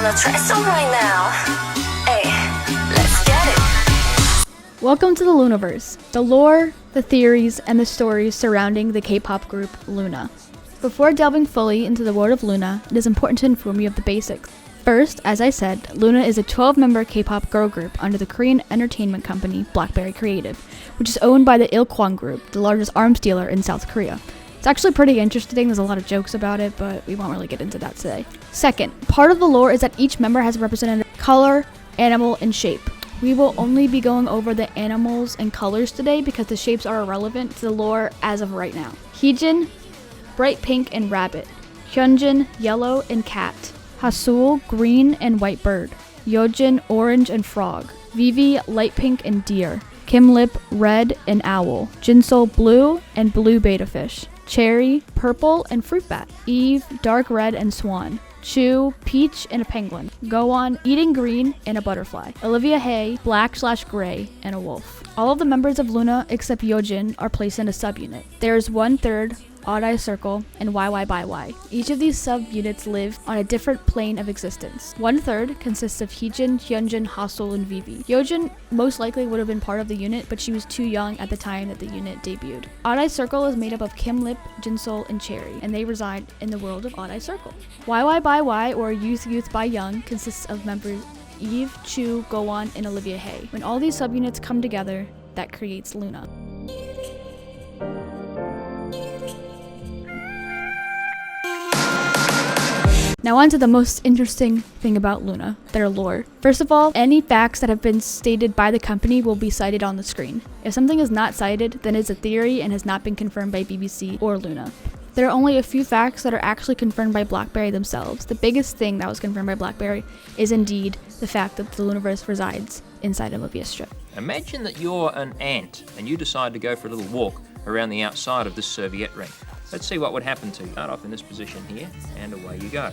wanna try some right now. Hey, let's get it. Welcome to the loonaverse, the lore, the theories, and the stories surrounding the K-pop group LOONA. Before delving fully into the world of LOONA, it is important to inform you of the basics. First, as I said, LOONA is a 12-member K-pop girl group under the Korean entertainment company BlackBerry Creative, which is owned by the Ilkwang Group, the largest arms dealer in South Korea. It's actually pretty interesting, there's a lot of jokes about it, but we won't really get into that today. Second, part of the lore is that each member has a representative color, animal, and shape. We will only be going over the animals and colors today because the shapes are irrelevant to the lore as of right now. Heejin, bright pink and rabbit. Hyunjin, yellow and cat. Hasul, green and white bird. Yojin, orange and frog. Vivi, light pink and deer. Kimlip, red and owl. Jinsol, blue and blue betta fish. Cherry, purple and fruit bat. Eve, dark red and swan. Chu, peach and a penguin. Go-on, eating green and a butterfly. Olivia Hay, black/gray and a wolf. All of the members of LOONA except Yojin are placed in a subunit. There is 1/3 Odd Eye Circle, and YY by Y. Each of these subunits live on a different plane of existence. 1/3 consists of Heejin, Hyunjin, Hasul, and Vivi. Yojin most likely would have been part of the unit, but she was too young at the time that the unit debuted. Odd Eye Circle is made up of Kimlip, Jinsol, and Cherry, and they reside in the world of Odd Eye Circle. YY by Y, or Youth by Young, consists of members Eve, Chu, Go-on, and Olivia Hay. When all these subunits come together, that creates LOONA. Now on to the most interesting thing about LOONA, their lore. First of all, any facts that have been stated by the company will be cited on the screen. If something is not cited, then it's a theory and has not been confirmed by BBC or LOONA. There are only a few facts that are actually confirmed by BlackBerry themselves. The biggest thing that was confirmed by BlackBerry is indeed the fact that the Loonaverse resides inside a Mobius strip. Imagine that you're an ant and you decide to go for a little walk around the outside of this serviette ring. Let's see what would happen to you. Start off in this position here, and away you go.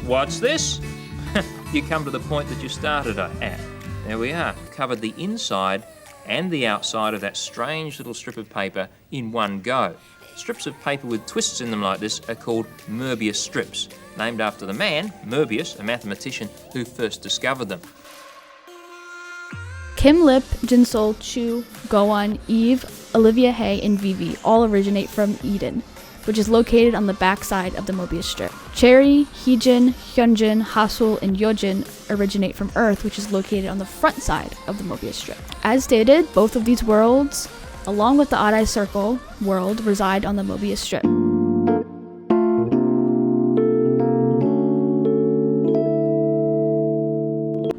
What's this? You come to the point that you started at. There we are. Covered the inside and the outside of that strange little strip of paper in one go. Strips of paper with twists in them like this are called Möbius strips, named after the man, Möbius, a mathematician, who first discovered them. Kimlip, Jinsol, Chu, Go-on, Eve, Olivia Hay, and Vivi all originate from Eden, which is located on the back side of the Mobius strip. Cherry, Heejin, Hyunjin, Hasul, and Yojin originate from Earth, which is located on the front side of the Mobius strip. As stated, both of these worlds, along with the Odd Eye Circle world, reside on the Mobius strip.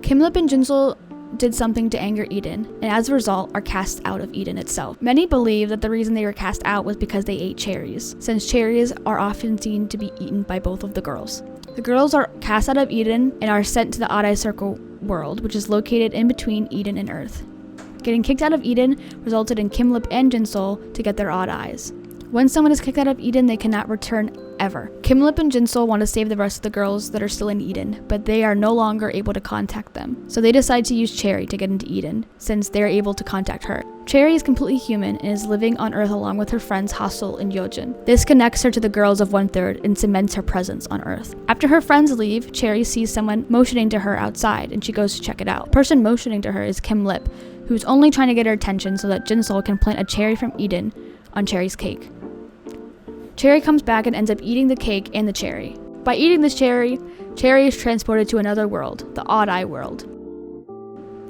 Kimlip and Jinsol did something to anger Eden, and as a result are cast out of Eden itself. Many believe that the reason they were cast out was because they ate cherries, since cherries are often seen to be eaten by both of the girls. The girls are cast out of Eden and are sent to the Odd Eye Circle world, which is located in between Eden and Earth. Getting kicked out of Eden resulted in Kimlip and Jinsol to get their odd eyes. When someone is kicked out of Eden, they cannot return ever. Kimlip and Jinsol want to save the rest of the girls that are still in Eden, but they are no longer able to contact them. So they decide to use Cherry to get into Eden, since they're able to contact her. Cherry is completely human and is living on Earth along with her friends Hasul and Yojin. This connects her to the girls of 1/3 and cements her presence on Earth. After her friends leave, Cherry sees someone motioning to her outside and she goes to check it out. The person motioning to her is Kimlip, who's only trying to get her attention so that Jinsol can plant a cherry from Eden on Cherry's cake. Cherry comes back and ends up eating the cake and the cherry. By eating this cherry, Cherry is transported to another world, the Odd Eye world.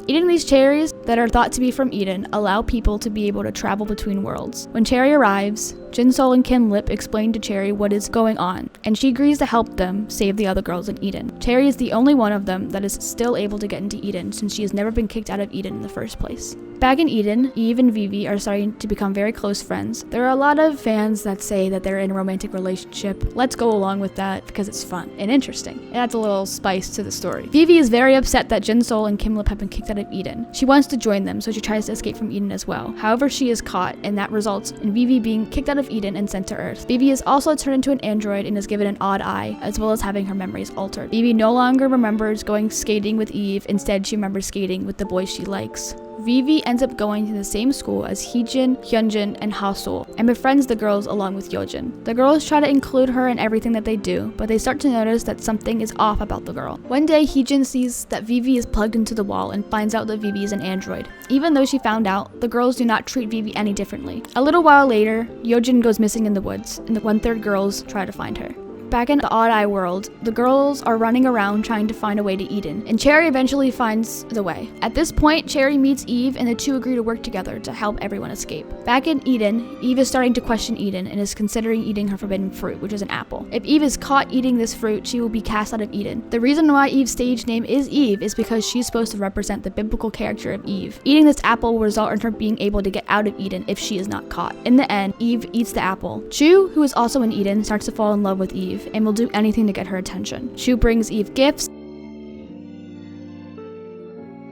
Eating these cherries that are thought to be from Eden allow people to be able to travel between worlds. When Cherry arrives, Jinsol and Kimlip explain to Cherry what is going on, and she agrees to help them save the other girls in Eden. Cherry is the only one of them that is still able to get into Eden since she has never been kicked out of Eden in the first place. Back in Eden, Eve and Vivi are starting to become very close friends. There are a lot of fans that say that they're in a romantic relationship. Let's go along with that because it's fun and interesting. It adds a little spice to the story. Vivi is very upset that Jinsol and Kimlip have been kicked out of Eden. She wants to join them, so she tries to escape from Eden as well. However, she is caught, and that results in Vivi being kicked out of Eden and sent to Earth. Vivi is also turned into an android and is given an odd eye, as well as having her memories altered. Vivi no longer remembers going skating with Eve. Instead, she remembers skating with the boys she likes. Vivi ends up going to the same school as Heejin, Hyunjin, and Hasul, and befriends the girls along with Yeojin. The girls try to include her in everything that they do, but they start to notice that something is off about the girl. One day, Heejin sees that Vivi is plugged into the wall and finds out that Vivi is an android. Even though she found out, the girls do not treat Vivi any differently. A little while later, Yeojin goes missing in the woods, and the 1/3 girls try to find her. Back in the Odd Eye world, the girls are running around trying to find a way to Eden, and Cherry eventually finds the way. At this point, Cherry meets Eve, and the two agree to work together to help everyone escape. Back in Eden, Eve is starting to question Eden and is considering eating her forbidden fruit, which is an apple. If Eve is caught eating this fruit, she will be cast out of Eden. The reason why Eve's stage name is Eve is because she's supposed to represent the biblical character of Eve. Eating this apple will result in her being able to get out of Eden if she is not caught. In the end, Eve eats the apple. Chu, who is also in Eden, starts to fall in love with Eve and will do anything to get her attention. Chu brings Eve gifts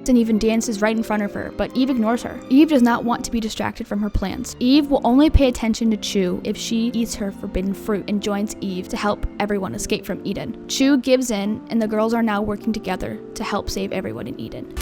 and even dances right in front of her, but Eve ignores her. Eve does not want to be distracted from her plans. Eve will only pay attention to Chu if she eats her forbidden fruit and joins Eve to help everyone escape from Eden. Chu gives in, and the girls are now working together to help save everyone in Eden.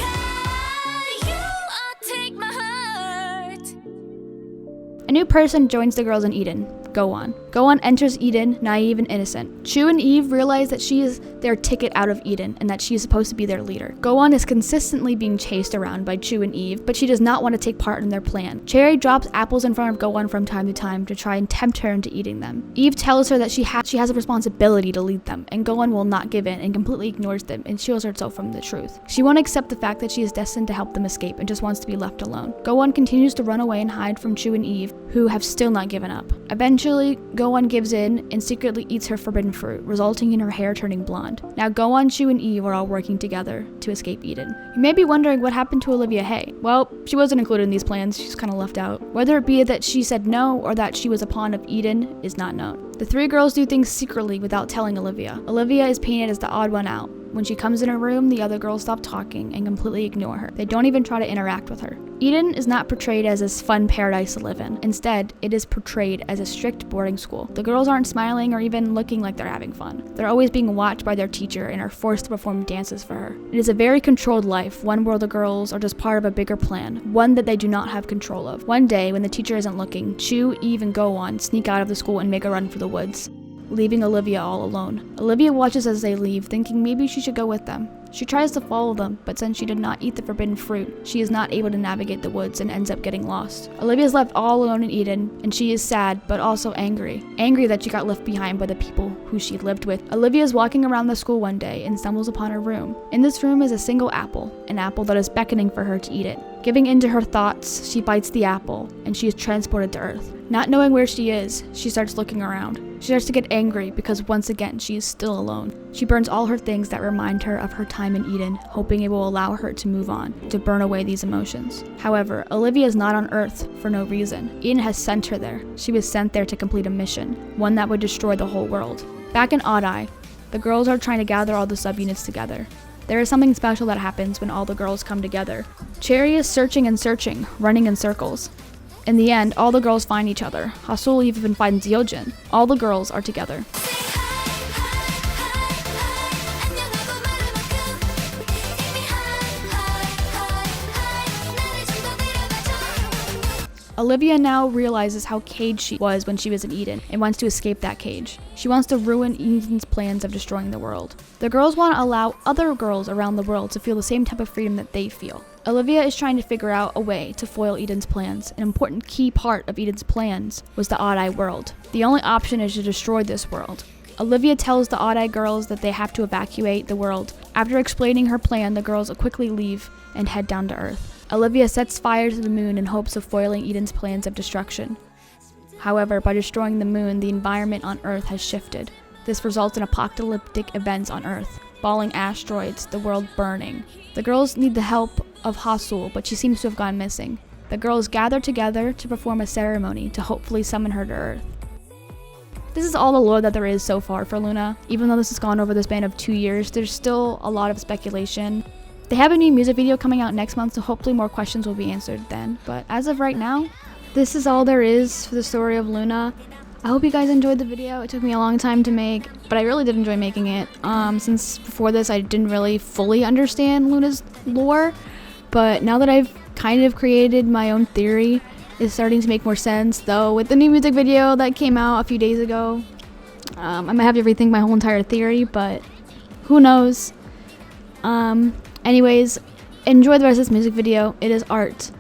A new person joins the girls in Eden, Go-On. Go-On enters Eden, naive and innocent. Chu and Eve realize that she is their ticket out of Eden and that she is supposed to be their leader. Go-On is consistently being chased around by Chu and Eve, but she does not want to take part in their plan. Cherry drops apples in front of Go-On from time to time to try and tempt her into eating them. Eve tells her that she has a responsibility to lead them, and Go-On will not give in and completely ignores them and shields herself from the truth. She won't accept the fact that she is destined to help them escape and just wants to be left alone. Go-On continues to run away and hide from Chu and Eve, who have still not given up. Eventually, Go-On gives in and secretly eats her forbidden fruit, resulting in her hair turning blonde. Now Go-On, Chu, and Eve are all working together to escape Eden. You may be wondering what happened to Olivia Hay. Well, she wasn't included in these plans, she's kind of left out. Whether it be that she said no or that she was a pawn of Eden is not known. The three girls do things secretly without telling Olivia. Olivia is painted as the odd one out. When she comes in her room, the other girls stop talking and completely ignore her. They don't even try to interact with her. Eden is not portrayed as this fun paradise to live in. Instead, it is portrayed as a strict boarding school. The girls aren't smiling or even looking like they're having fun. They're always being watched by their teacher and are forced to perform dances for her. It is a very controlled life, one where the girls are just part of a bigger plan, one that they do not have control of. One day, when the teacher isn't looking, Chu, Eve, and Go-On sneak out of the school and make a run for the woods, leaving Olivia all alone. Olivia watches as they leave, thinking maybe she should go with them. She tries to follow them, but since she did not eat the forbidden fruit, she is not able to navigate the woods and ends up getting lost. Olivia is left all alone in Eden, and she is sad, but also angry. Angry that she got left behind by the people who she lived with. Olivia is walking around the school one day and stumbles upon her room. In this room is a single apple, an apple that is beckoning for her to eat it. Giving in to her thoughts, she bites the apple, and she is transported to Earth. Not knowing where she is, she starts looking around. She starts to get angry because once again, she is still alone. She burns all her things that remind her of her time in Eden, hoping it will allow her to move on, to burn away these emotions. However, Olivia is not on Earth for no reason. Eden has sent her there. She was sent there to complete a mission, one that would destroy the whole world. Back in Odd Eye, the girls are trying to gather all the subunits together. There is something special that happens when all the girls come together. Cherry is searching and searching, running in circles. In the end, all the girls find each other. Hasul even finds Yeojin. All the girls are together. Olivia now realizes how caged she was when she was in Eden and wants to escape that cage. She wants to ruin Eden's plans of destroying the world. The girls want to allow other girls around the world to feel the same type of freedom that they feel. Olivia is trying to figure out a way to foil Eden's plans. An important key part of Eden's plans was the Odd Eye world. The only option is to destroy this world. Olivia tells the Odd Eye girls that they have to evacuate the world. After explaining her plan, the girls quickly leave and head down to Earth. Olivia sets fire to the moon in hopes of foiling Eden's plans of destruction. However, by destroying the moon, the environment on Earth has shifted. This results in apocalyptic events on Earth, falling asteroids, the world burning. The girls need the help of Hasul, but she seems to have gone missing. The girls gather together to perform a ceremony to hopefully summon her to Earth. This is all the lore that there is so far for Loona. Even though this has gone over the span of 2 years, there's still a lot of speculation. They have a new music video coming out next month, so hopefully more questions will be answered then. But as of right now, this is all there is for the story of Loona. I hope you guys enjoyed the video. It took me a long time to make, but I really did enjoy making it. Since before this I didn't really fully understand Loona's lore, but now that I've kind of created my own theory. It's starting to make more sense, though. With the new music video that came out a few days ago, I might have to rethink my whole entire theory, but who knows. Anyways, enjoy the rest of this music video. It is art.